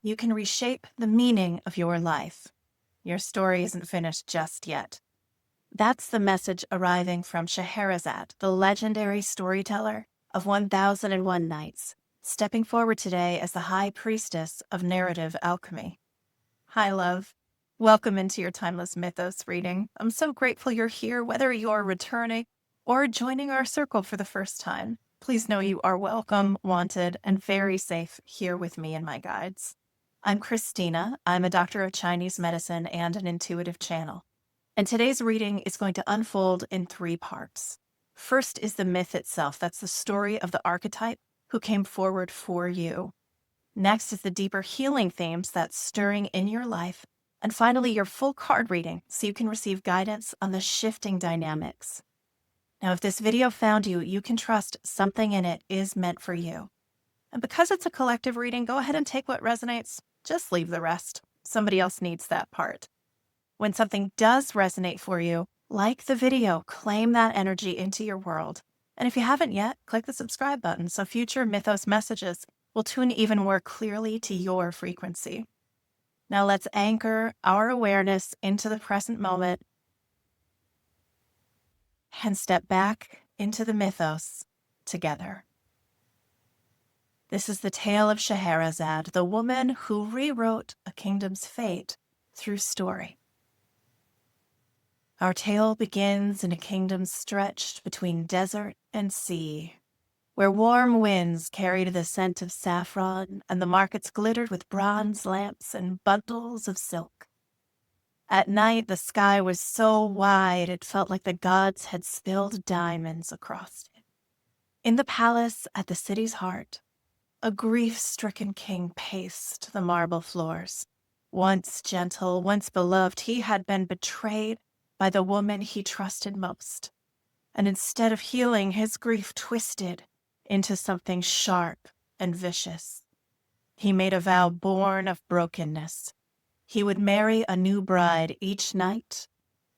You can reshape the meaning of your life. Your story isn't finished just yet. That's the message arriving from Scheherazade, the legendary storyteller of 1001 Nights, stepping forward today as the high priestess of narrative alchemy. Hi, love. Welcome into your timeless mythos reading. I'm so grateful you're here, whether you're returning or joining our circle for the first time. Please know you are welcome, wanted, and very safe here with me and my guides. I'm Christina. I'm a doctor of Chinese medicine and an intuitive channel. And today's reading is going to unfold in 3 parts. First is the myth itself. That's the story of the archetype who came forward for you. Next is the deeper healing themes that's stirring in your life. And finally, your full card reading so you can receive guidance on the shifting dynamics. Now, if this video found you, you can trust something in it is meant for you. And because it's a collective reading, go ahead and take what resonates. Just leave the rest. Somebody else needs that part. When something does resonate for you, like the video, claim that energy into your world. And if you haven't yet, click the subscribe button so future Mythos messages will tune even more clearly to your frequency. Now let's anchor our awareness into the present moment and step back into the mythos together. This is the tale of Scheherazade, the woman who rewrote a kingdom's fate through story. Our tale begins in a kingdom stretched between desert and sea, where warm winds carried the scent of saffron and the markets glittered with bronze lamps and bundles of silk. At night, the sky was so wide it felt like the gods had spilled diamonds across it. In the palace at the city's heart, a grief-stricken king paced the marble floors. Once gentle, once beloved, he had been betrayed by the woman he trusted most. And instead of healing, his grief twisted into something sharp and vicious. He made a vow born of brokenness. He would marry a new bride each night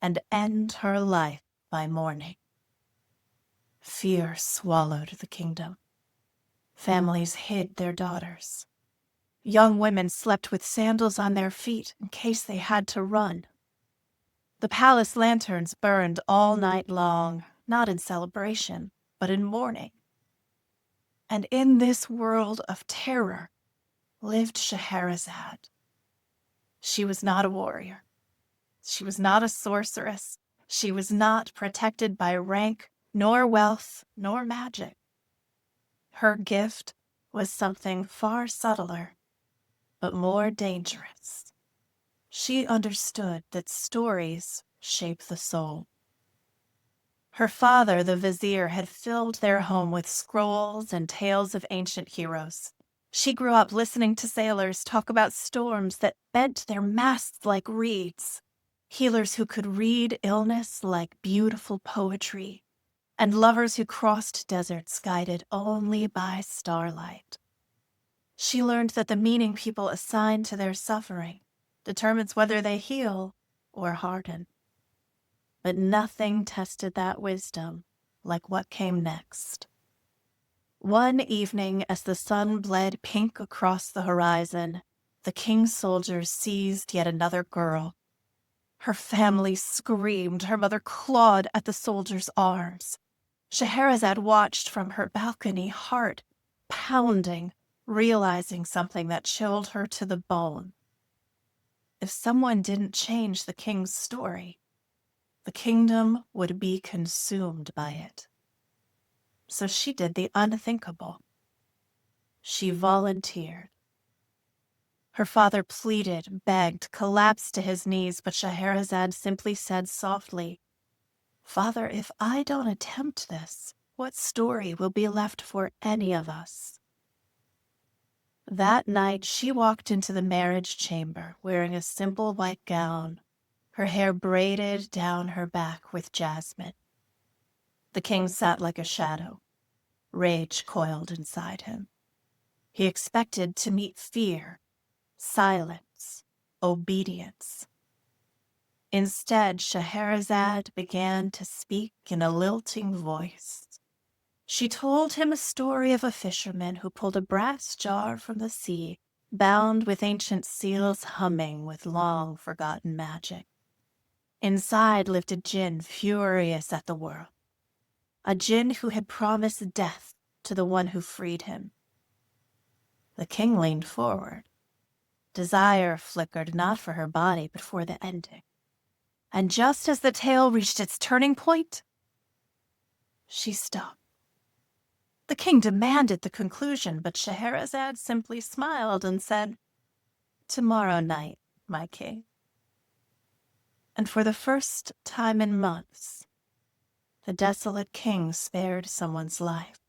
and end her life by morning. Fear swallowed the kingdom. Families hid their daughters. Young women slept with sandals on their feet in case they had to run. The palace lanterns burned all night long, not in celebration, but in mourning. And in this world of terror lived Scheherazade. She was not a warrior. She was not a sorceress. She was not protected by rank, nor wealth, nor magic. Her gift was something far subtler, but more dangerous. She understood that stories shape the soul. Her father, the vizier, had filled their home with scrolls and tales of ancient heroes. She grew up listening to sailors talk about storms that bent their masts like reeds, healers who could read illness like beautiful poetry, and lovers who crossed deserts guided only by starlight. She learned that the meaning people assign to their suffering determines whether they heal or harden. But nothing tested that wisdom like what came next. One evening, as the sun bled pink across the horizon, the king's soldiers seized yet another girl. Her family screamed. Her mother clawed at the soldiers' arms. Scheherazade watched from her balcony, heart pounding, realizing something that chilled her to the bone. If someone didn't change the king's story, the kingdom would be consumed by it. So she did the unthinkable. She volunteered. Her father pleaded, begged, collapsed to his knees, but Scheherazade simply said softly, "Father, if I don't attempt this, what story will be left for any of us?" That night she walked into the marriage chamber wearing a simple white gown, her hair braided down her back with jasmine. The king sat like a shadow. Rage coiled inside him. He expected to meet fear, silence, obedience. Instead, Scheherazade began to speak in a lilting voice. She told him a story of a fisherman who pulled a brass jar from the sea bound with ancient seals humming with long-forgotten magic. Inside lived a djinn furious at the world, a djinn who had promised death to the one who freed him. The king leaned forward. Desire flickered not for her body, but for the ending. And just as the tale reached its turning point, she stopped. The king demanded the conclusion, but Scheherazade simply smiled and said, "Tomorrow night, my king." And for the first time in months, the desolate king spared someone's life.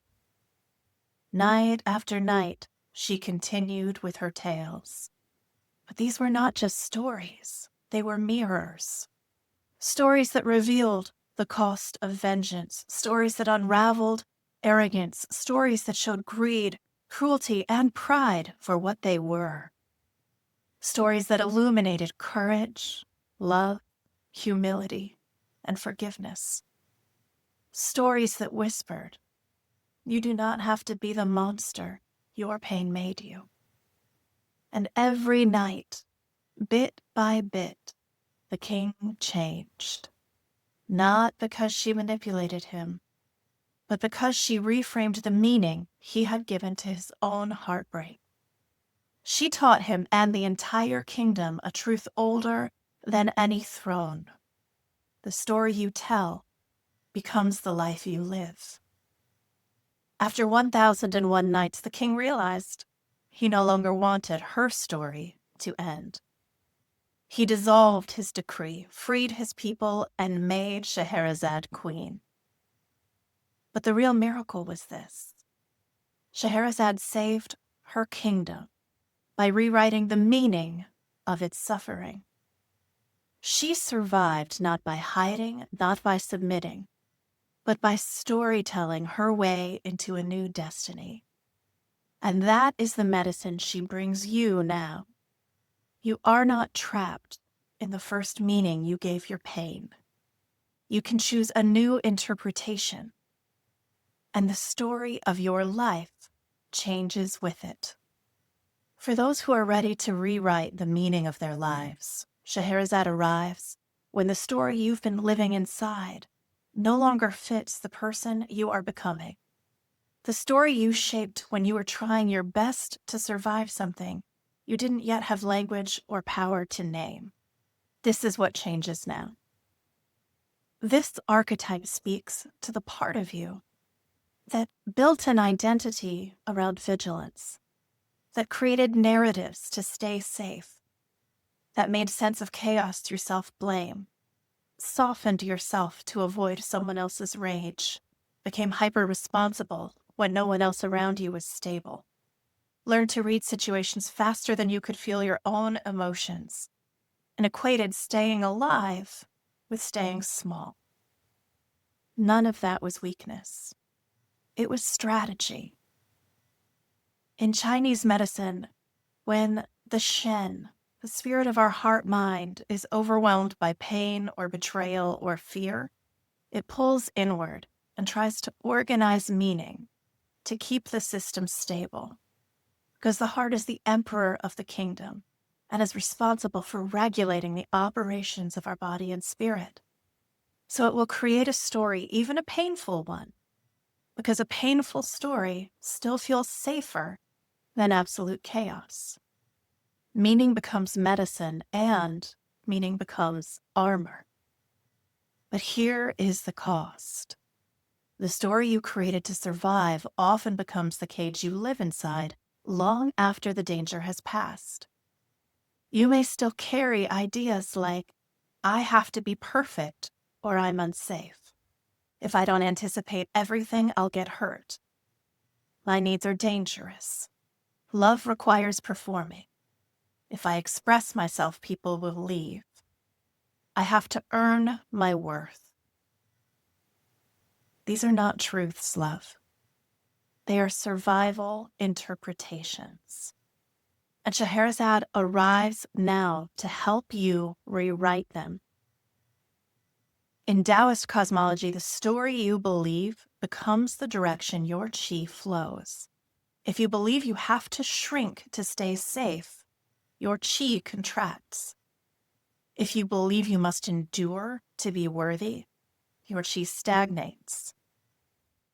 Night after night, she continued with her tales. But these were not just stories, they were mirrors. Stories that revealed the cost of vengeance, stories that unraveled arrogance, stories that showed greed, cruelty, and pride for what they were. Stories that illuminated courage, love, humility, and forgiveness. Stories that whispered, "You do not have to be the monster your pain made you." And every night, bit by bit, the king changed. Not because she manipulated him, but because she reframed the meaning he had given to his own heartbreak. She taught him and the entire kingdom a truth older than any throne. The story you tell becomes the life you live. After 1001 nights, the king realized he no longer wanted her story to end. He dissolved his decree, freed his people, and made Scheherazade queen. But the real miracle was this. Scheherazade saved her kingdom by rewriting the meaning of its suffering. She survived not by hiding, not by submitting, but by storytelling her way into a new destiny. And that is the medicine she brings you now. You are not trapped in the first meaning you gave your pain. You can choose a new interpretation, and the story of your life changes with it. For those who are ready to rewrite the meaning of their lives, Scheherazade arrives when the story you've been living inside no longer fits the person you are becoming. The story you shaped when you were trying your best to survive something you didn't yet have language or power to name. This is what changes now. This archetype speaks to the part of you that built an identity around vigilance, that created narratives to stay safe, that made sense of chaos through self-blame, softened yourself to avoid someone else's rage, became hyper-responsible when no one else around you was stable, learned to read situations faster than you could feel your own emotions, and equated staying alive with staying small. None of that was weakness. It was strategy. In Chinese medicine, when the Shen, the spirit of our heart-mind, is overwhelmed by pain or betrayal or fear, it pulls inward and tries to organize meaning to keep the system stable. Because the heart is the emperor of the kingdom and is responsible for regulating the operations of our body and spirit. So it will create a story, even a painful one, because a painful story still feels safer than absolute chaos. Meaning becomes medicine, and meaning becomes armor. But here is the cost. The story you created to survive often becomes the cage you live inside long after the danger has passed. You may still carry ideas like, "I have to be perfect or I'm unsafe. If I don't anticipate everything, I'll get hurt. My needs are dangerous. Love requires performing. If I express myself, people will leave. I have to earn my worth." These are not truths, love. They are survival interpretations. And Scheherazade arrives now to help you rewrite them. In Taoist cosmology, the story you believe becomes the direction your chi flows. If you believe you have to shrink to stay safe, your chi contracts. If you believe you must endure to be worthy, your chi stagnates.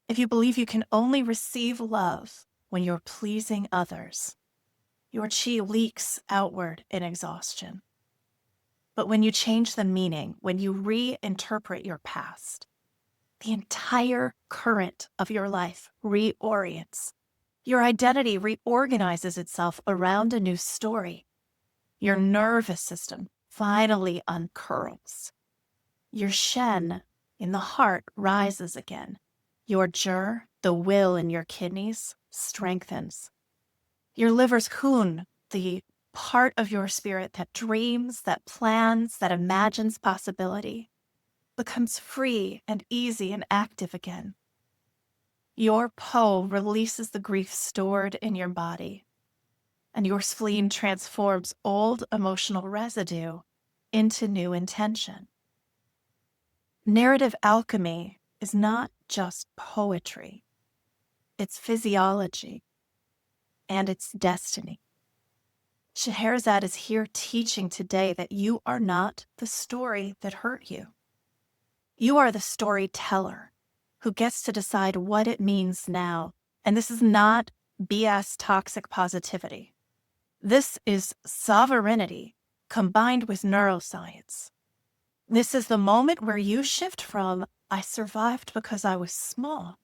If you believe you can only receive love when you're pleasing others, your chi leaks outward in exhaustion. But when you change the meaning, when you reinterpret your past, the entire current of your life reorients. Your identity reorganizes itself around a new story. Your nervous system finally uncurls. Your shen in the heart rises again. Your jur, the will in your kidneys, strengthens. Your liver's hun, the part of your spirit that dreams, that plans, that imagines possibility, becomes free and easy and active again. Your po releases the grief stored in your body, and your spleen transforms old emotional residue into new intention. Narrative alchemy is not just poetry. It's physiology, and it's destiny. Scheherazade is here teaching today that you are not the story that hurt you. You are the storyteller who gets to decide what it means now. And this is not BS toxic positivity. This is sovereignty combined with neuroscience. This is the moment where you shift from, I survived because I was small,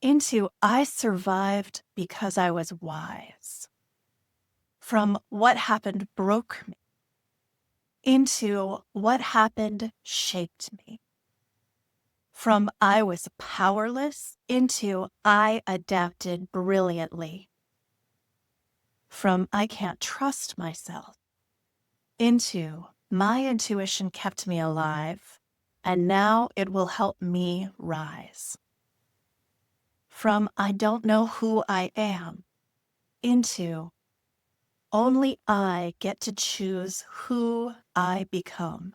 into, I survived because I was wise. From what happened broke me, into what happened shaped me. From I was powerless into I adapted brilliantly. From I can't trust myself into my intuition kept me alive, and now it will help me rise. From I don't know who I am into only I get to choose who I become.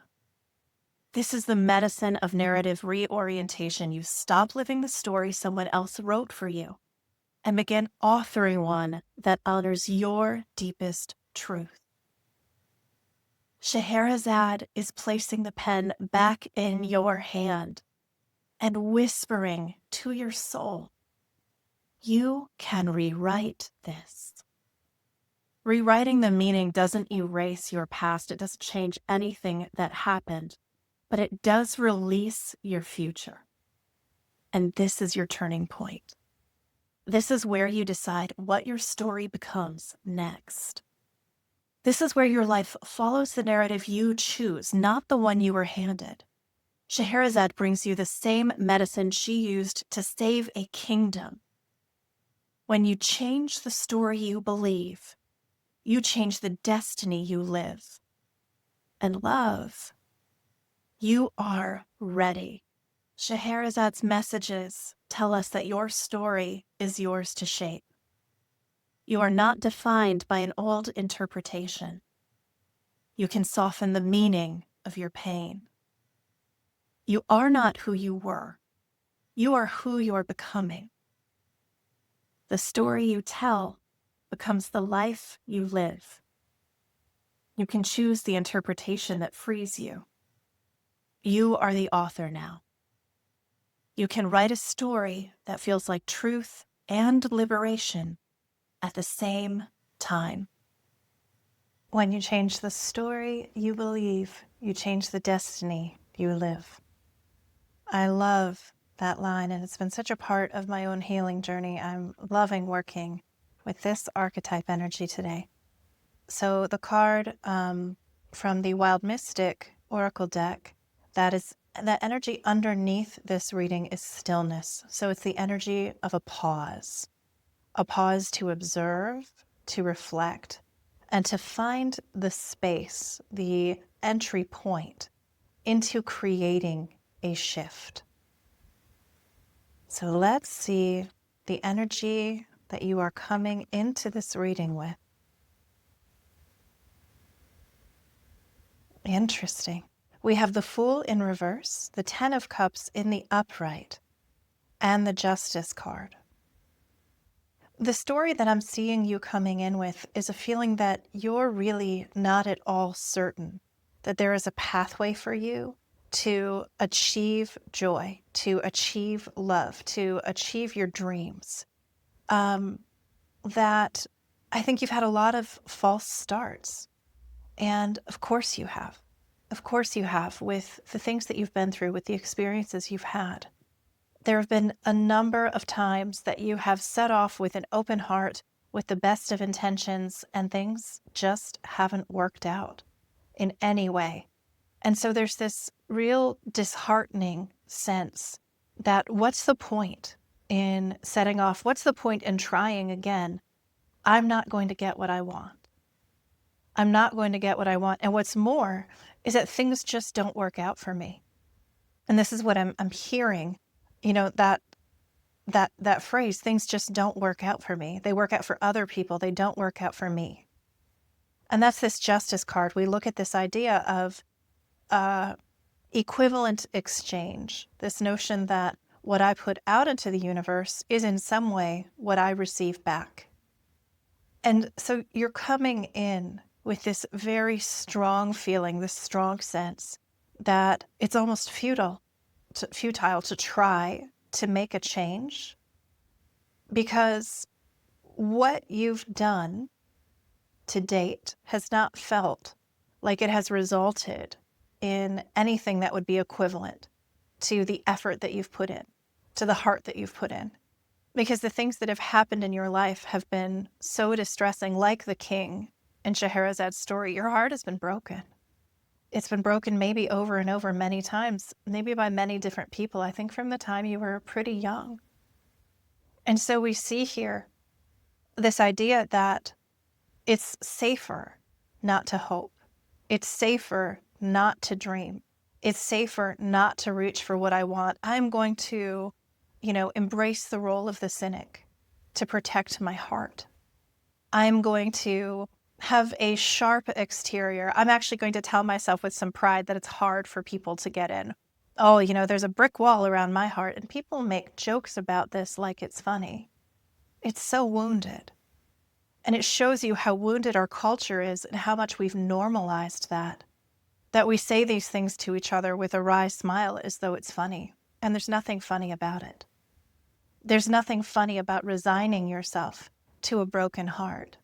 This is the medicine of narrative reorientation. You stop living the story someone else wrote for you and begin authoring one that honors your deepest truth. Scheherazade is placing the pen back in your hand and whispering to your soul, you can rewrite this. Rewriting the meaning doesn't erase your past. It doesn't change anything that happened, but it does release your future. And this is your turning point. This is where you decide what your story becomes next. This is where your life follows the narrative you choose, not the one you were handed. Scheherazade brings you the same medicine she used to save a kingdom. When you change the story you believe, you change the destiny you live. And love, you are ready. Scheherazade's messages tell us that your story is yours to shape. You are not defined by an old interpretation. You can soften the meaning of your pain. You are not who you were. You are who you're becoming. The story you tell becomes the life you live. You can choose the interpretation that frees you. You are the author now. You can write a story that feels like truth and liberation at the same time. When you change the story you believe, you change the destiny you live. I love that line, and it's been such a part of my own healing journey. I'm loving working with this archetype energy today. So the card from the Wild Mystic Oracle deck, that energy underneath this reading is stillness. So it's the energy of a pause to observe, to reflect, and to find the space, the entry point into creating a shift. So let's see the energy that you are coming into this reading with. Interesting. We have the Fool in reverse, the Ten of Cups in the upright, and the Justice card. The story that I'm seeing you coming in with is a feeling that you're really not at all certain that there is a pathway for you to achieve joy, to achieve love, to achieve your dreams. That I think you've had a lot of false starts. And of course you have. Of course you have, with the things that you've been through, with the experiences you've had. There have been a number of times that you have set off with an open heart, with the best of intentions, and things just haven't worked out in any way. And so there's this real disheartening sense that what's the point in setting off? What's the point in trying again? I'm not going to get what I want. I'm not going to get what I want. And what's more is that things just don't work out for me. And this is what I'm hearing, that phrase, things just don't work out for me. They work out for other people. They don't work out for me. And that's this justice card. We look at this idea of equivalent exchange, this notion that what I put out into the universe is in some way what I receive back. And so you're coming in with this very strong feeling, this strong sense that it's almost futile to try to make a change, because what you've done to date has not felt like it has resulted in anything that would be equivalent to the effort that you've put in, to the heart that you've put in. Because the things that have happened in your life have been so distressing, like the king in Scheherazade's story. Your heart has been broken. It's been broken maybe over and over many times, maybe by many different people, I think from the time you were pretty young. And so we see here this idea that it's safer not to hope. It's safer not to dream. It's safer not to reach for what I want. I'm going to, embrace the role of the cynic to protect my heart. I'm going to have a sharp exterior. I'm actually going to tell myself with some pride that it's hard for people to get in. Oh, there's a brick wall around my heart, and people make jokes about this like it's funny. It's so wounded. And it shows you how wounded our culture is and how much we've normalized that we say these things to each other with a wry smile as though it's funny. And there's nothing funny about it. There's nothing funny about resigning yourself to a broken heart,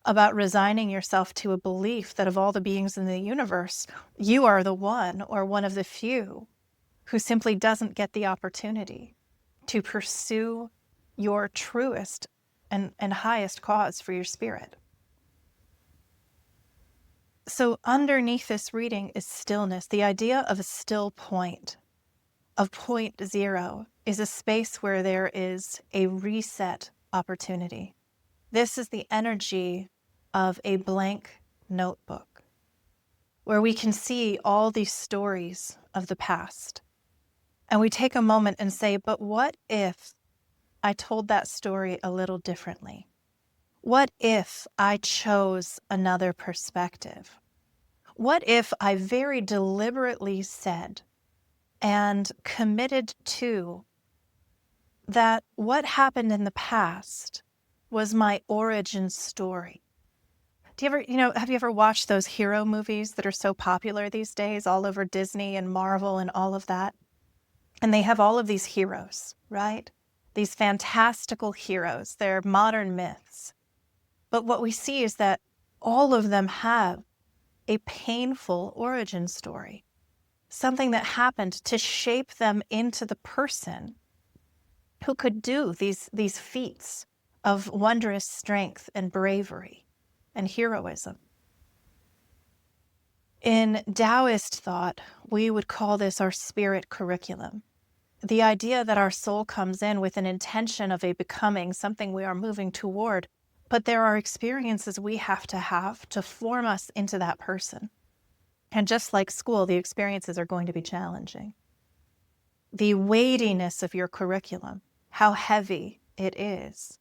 about resigning yourself to a belief that of all the beings in the universe, you are the one or one of the few who simply doesn't get the opportunity to pursue your truest and highest cause for your spirit. So underneath this reading is stillness. The idea of a still point, of point zero, is a space where there is a reset opportunity. This is the energy of a blank notebook, where we can see all these stories of the past. And we take a moment and say, but what if I told that story a little differently? What if I chose another perspective? What if I very deliberately said and committed to that what happened in the past was my origin story? Do you ever, have you ever watched those hero movies that are so popular these days, all over Disney and Marvel and all of that? And they have all of these heroes, right? These fantastical heroes. They're modern myths. But what we see is that all of them have a painful origin story, something that happened to shape them into the person who could do these feats of wondrous strength and bravery and heroism. In Taoist thought, we would call this our spirit curriculum. The idea that our soul comes in with an intention of a becoming, something we are moving toward, but there are experiences we have to form us into that person. And just like school, the experiences are going to be challenging. The weightiness of your curriculum, how heavy it is,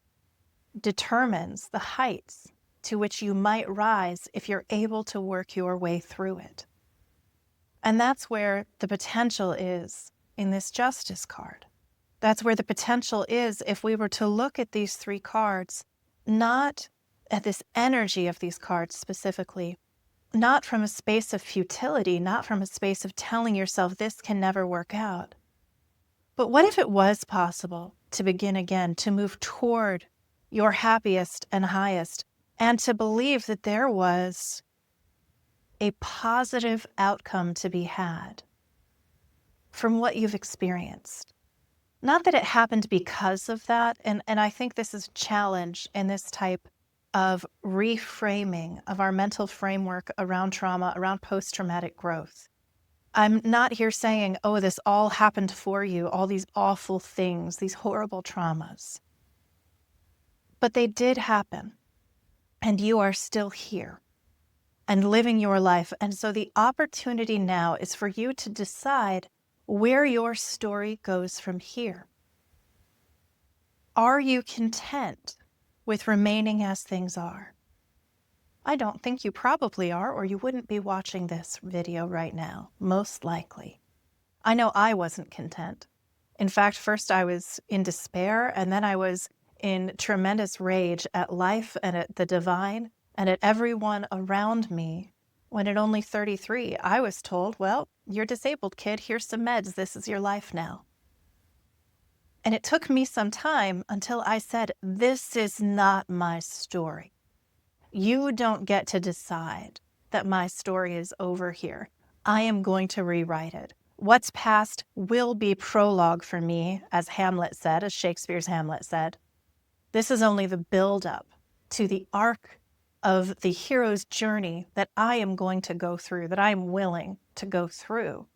determines the heights to which you might rise if you're able to work your way through it. And that's where the potential is in this justice card. That's where the potential is if we were to look at these 3 cards, not at this energy of these cards specifically, not from a space of futility, not from a space of telling yourself this can never work out. But what if it was possible to begin again, to move toward your happiest and highest, and to believe that there was a positive outcome to be had from what you've experienced? Not that it happened because of that, and I think this is a challenge in this type of reframing of our mental framework around trauma, around post-traumatic growth. I'm not here saying, oh, this all happened for you, all these awful things, these horrible traumas. But they did happen, and you are still here and living your life. And so the opportunity now is for you to decide where your story goes from here. Are you content with remaining as things are? I don't think you probably are, or you wouldn't be watching this video right now, most likely. I know I wasn't content. In fact, first I was in despair, and then I was in tremendous rage at life and at the divine and at everyone around me. When at only 33, I was told, well, you're disabled, kid. Here's some meds. This is your life now. And it took me some time until I said, this is not my story. You don't get to decide that my story is over here. I am going to rewrite it. What's past will be prologue for me, as Hamlet said, as Shakespeare's Hamlet said. This is only the build-up to the arc of the hero's journey that I am going to go through, that I am willing to go through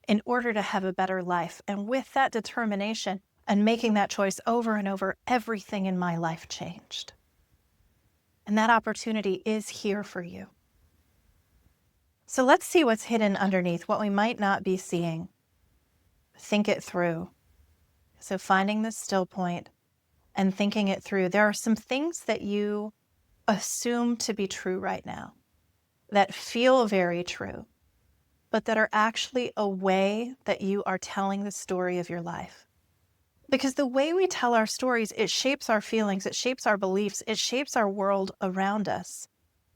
in order to have a better life. And with that determination and making that choice over and over, everything in my life changed. And that opportunity is here for you. So let's see what's hidden underneath, what we might not be seeing. Think it through. So finding the still point and thinking it through. There are some things that you assume to be true right now that feel very true, but that are actually a way that you are telling the story of your life. Because the way we tell our stories, it shapes our feelings, it shapes our beliefs, it shapes our world around us.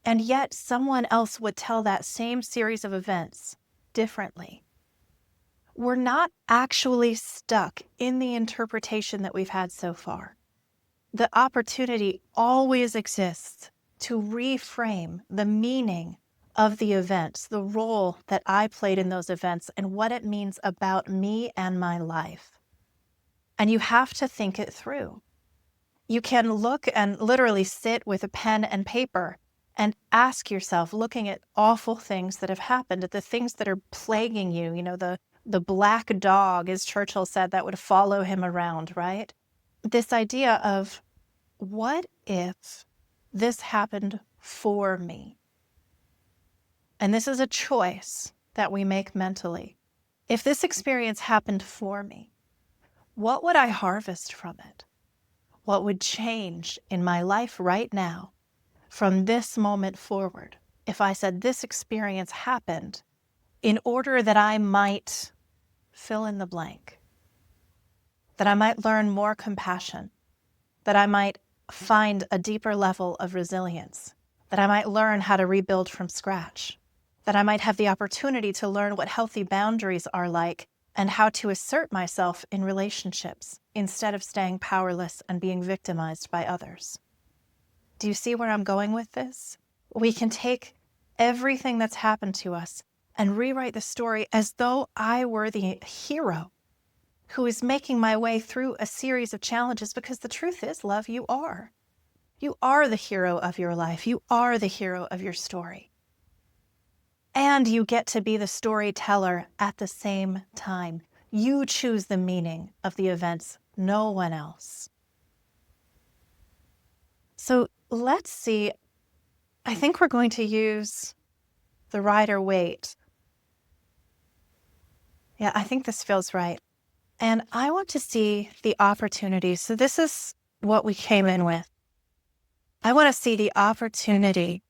And yet someone else would tell that same series of events differently. We're not actually stuck in the interpretation that we've had so far. The opportunity always exists to reframe the meaning of the events, the role that I played in those events, and what it means about me and my life. And you have to think it through. You can look and literally sit with a pen and paper and ask yourself, looking at awful things that have happened, at the things that are plaguing you, the black dog, as Churchill said, that would follow him around, right? This idea of, what if this happened for me? And this is a choice that we make mentally. If this experience happened for me, what would I harvest from it? What would change in my life right now from this moment forward if I said this experience happened in order that I might fill in the blank, that I might learn more compassion, that I might find a deeper level of resilience, that I might learn how to rebuild from scratch, that I might have the opportunity to learn what healthy boundaries are like and how to assert myself in relationships instead of staying powerless and being victimized by others. Do you see where I'm going with this? We can take everything that's happened to us and rewrite the story as though I were the hero who is making my way through a series of challenges, because the truth is, love, you are. You are the hero of your life. You are the hero of your story. And you get to be the storyteller at the same time. You choose the meaning of the events, no one else. So let's see. I think we're going to use the Rider-Waite. Yeah, I think this feels right. And I want to see the opportunities. So this is what we came in with. I want to see the opportunity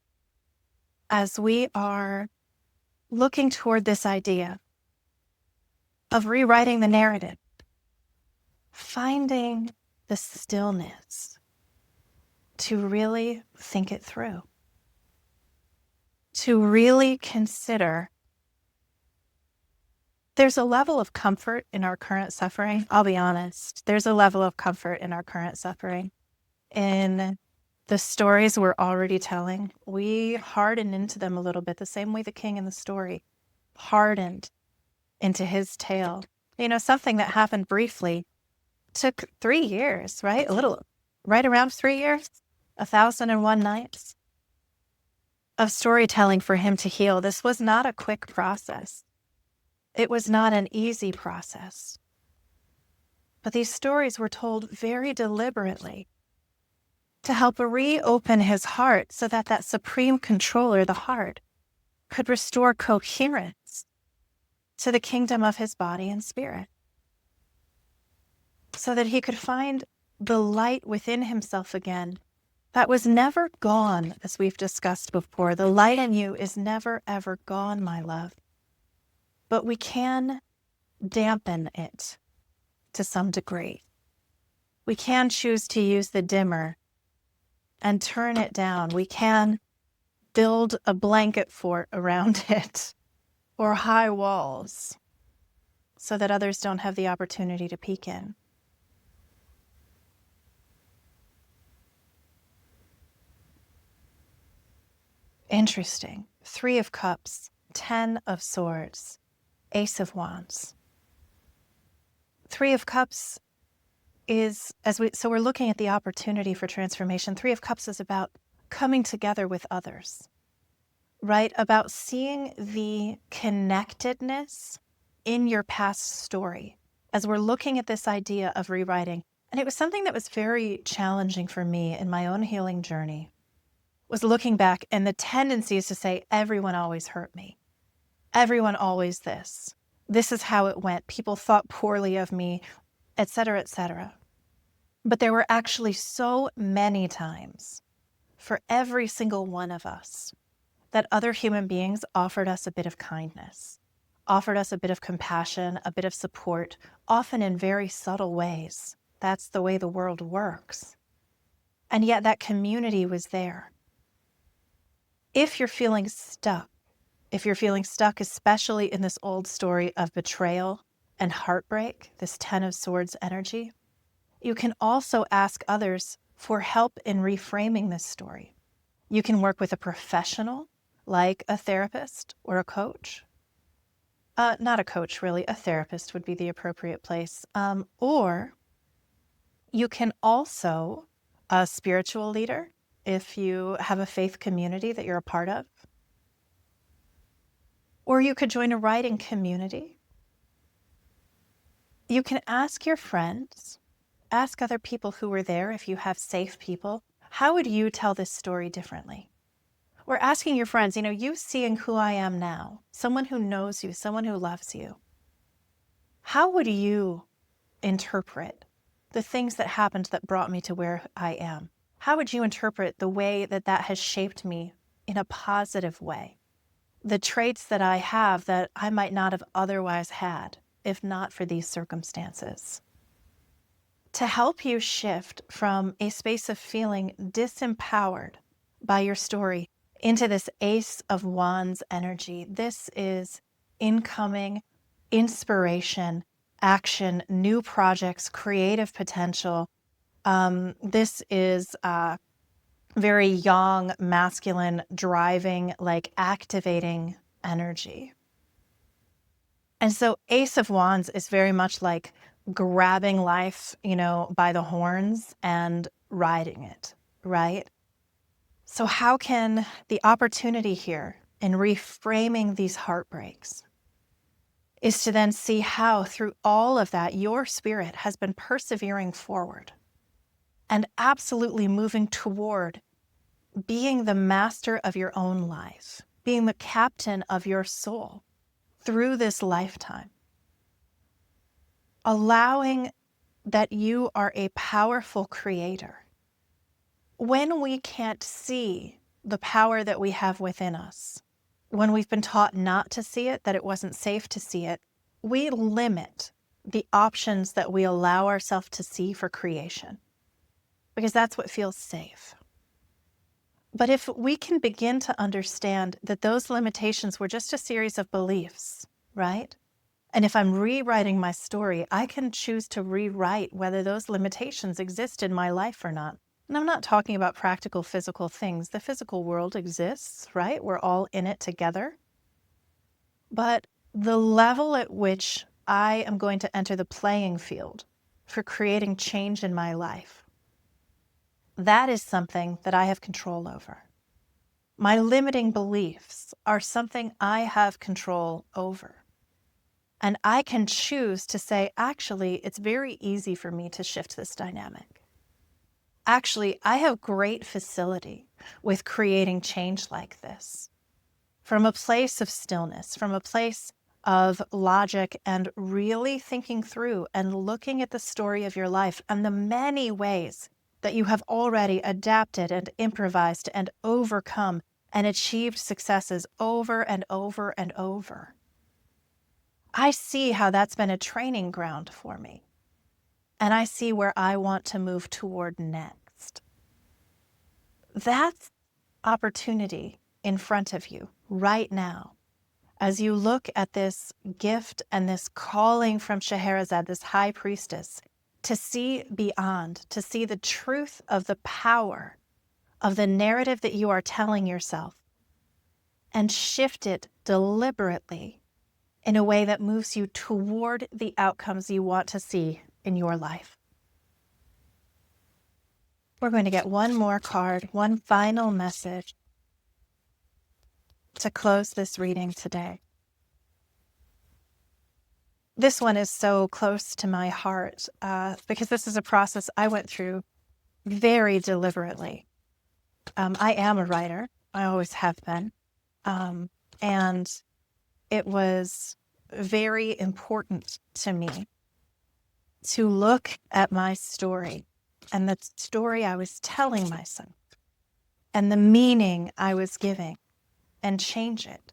as we are looking toward this idea of rewriting the narrative finding the stillness to really think it through, to really consider. There's a level of comfort in our current suffering. I'll be honest. There's a level of comfort in our current suffering. In the stories we're already telling, we harden into them a little bit, the same way the king in the story hardened into his tale. Something that happened briefly took 3 years, right? Right around 3 years, 1,001 nights of storytelling for him to heal. This was not a quick process. It was not an easy process. But these stories were told very deliberately to help reopen his heart so that that supreme controller, the heart, could restore coherence to the kingdom of his body and spirit, so that he could find the light within himself again that was never gone, as we've discussed before. The light in you is never, ever gone, my love. But we can dampen it to some degree. We can choose to use the dimmer and turn it down. We can build a blanket fort around it or high walls so that others don't have the opportunity to peek in. Interesting. 3 of Cups, 10 of Swords, Ace of Wands. 3 of Cups is, so we're looking at the opportunity for transformation. 3 of Cups is about coming together with others, right? About seeing the connectedness in your past story as we're looking at this idea of rewriting. And it was something that was very challenging for me in my own healing journey, was looking back, and the tendency is to say, everyone always hurt me. Everyone always this. This is how it went. People thought poorly of me, etc., etc. But there were actually so many times for every single one of us that other human beings offered us a bit of kindness, offered us a bit of compassion, a bit of support, often in very subtle ways. That's the way the world works. And yet that community was there. If you're feeling stuck, especially in this old story of betrayal and heartbreak, this 10 of Swords energy, you can also ask others for help in reframing this story. You can work with a professional, like a therapist or a coach. Not a coach, really. A therapist would be the appropriate place. Or you can also, a spiritual leader, if you have a faith community that you're a part of. Or you could join a writing community. You can ask your friends, ask other people who were there, if you have safe people, how would you tell this story differently? Or asking your friends, you seeing who I am now, someone who knows you, someone who loves you, how would you interpret the things that happened that brought me to where I am? How would you interpret the way that has shaped me in a positive way? The traits that I have that I might not have otherwise had if not for these circumstances. To help you shift from a space of feeling disempowered by your story into this Ace of Wands energy. This is incoming inspiration, action, new projects, creative potential. This is very young, masculine, driving, activating energy. And so Ace of Wands is very much like grabbing life, by the horns and riding it, right? So how can the opportunity here in reframing these heartbreaks is to then see how through all of that, your spirit has been persevering forward and absolutely moving toward being the master of your own life, being the captain of your soul through this lifetime, allowing that you are a powerful creator. When we can't see the power that we have within us, when we've been taught not to see it, that it wasn't safe to see it, we limit the options that we allow ourselves to see for creation, because that's what feels safe. But if we can begin to understand that those limitations were just a series of beliefs, right? And if I'm rewriting my story, I can choose to rewrite whether those limitations exist in my life or not. And I'm not talking about practical physical things. The physical world exists, right? We're all in it together. But the level at which I am going to enter the playing field for creating change in my life, that is something that I have control over. My limiting beliefs are something I have control over. And I can choose to say, actually, it's very easy for me to shift this dynamic. Actually, I have great facility with creating change like this. From a place of stillness, from a place of logic, and really thinking through and looking at the story of your life and the many ways that you have already adapted and improvised and overcome and achieved successes over and over and over. I see how that's been a training ground for me. And I see where I want to move toward next. That's opportunity in front of you right now. As you look at this gift and this calling from Scheherazade, this high priestess, to see beyond, to see the truth of the power of the narrative that you are telling yourself, and shift it deliberately in a way that moves you toward the outcomes you want to see in your life. We're going to get one more card, one final message to close this reading today. This one is so close to my heart because this is a process I went through very deliberately. I am a writer. I always have been. And it was very important to me to look at my story and the story I was telling myself and the meaning I was giving and change it.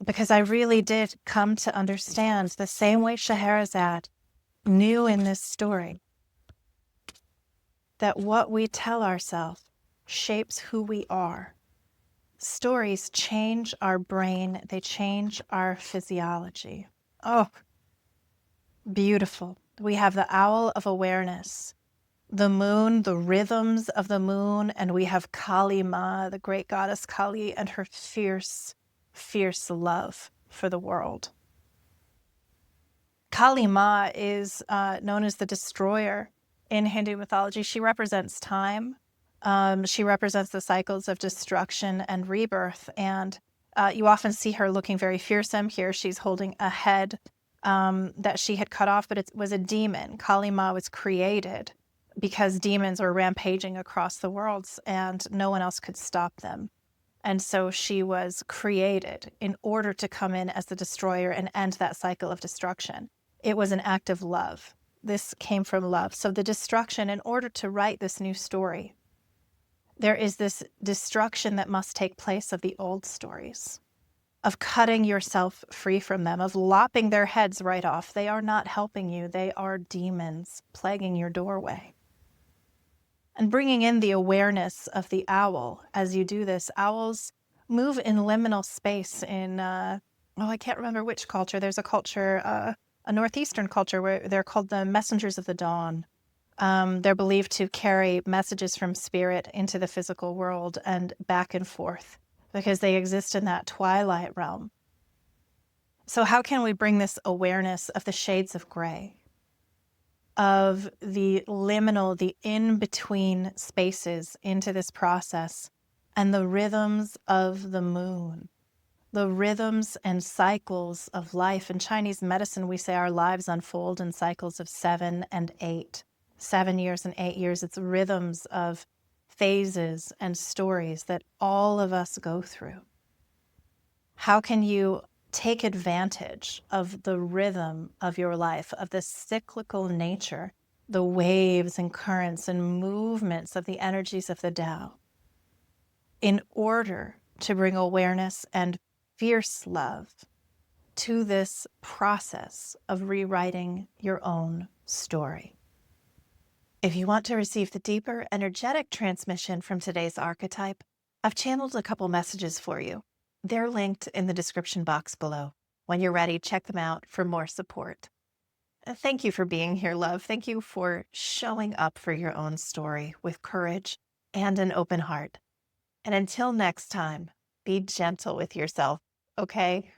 Because I really did come to understand the same way Scheherazade knew in this story that what we tell ourselves shapes who we are. Stories change our brain, they change our physiology. Oh, beautiful. We have the owl of awareness, the moon, the rhythms of the moon, and we have Kali Ma, the great goddess Kali, and her fierce, fierce love for the world. Kali Ma is known as the destroyer in Hindu mythology. She represents time. She represents the cycles of destruction and rebirth. And you often see her looking very fearsome. Here she's holding a head that she had cut off, but it was a demon. Kali Ma was created because demons were rampaging across the worlds and no one else could stop them. And so she was created in order to come in as the destroyer and end that cycle of destruction. It was an act of love. This came from love. So the destruction, in order to write this new story, there is this destruction that must take place of the old stories, of cutting yourself free from them, of lopping their heads right off. They are not helping you. They are demons plaguing your doorway. And bringing in the awareness of the owl as you do this. Owls move in liminal space in, I can't remember which culture. There's a culture, a Northeastern culture, where they're called the messengers of the dawn. They're believed to carry messages from spirit into the physical world and back and forth because they exist in that twilight realm. So how can we bring this awareness of the shades of gray, of the liminal, the in-between spaces into this process, and the rhythms of the moon, the rhythms and cycles of life? In Chinese medicine, we say our lives unfold in cycles of 7 and 8. 7 years and 8 years. It's rhythms of phases and stories that all of us go through. How can you take advantage of the rhythm of your life, of the cyclical nature, the waves and currents and movements of the energies of the Tao, in order to bring awareness and fierce love to this process of rewriting your own story. If you want to receive the deeper energetic transmission from today's archetype, I've channeled a couple messages for you. They're linked in the description box below. When you're ready, check them out for more support. Thank you for being here, love. Thank you for showing up for your own story with courage and an open heart. And until next time, be gentle with yourself, okay?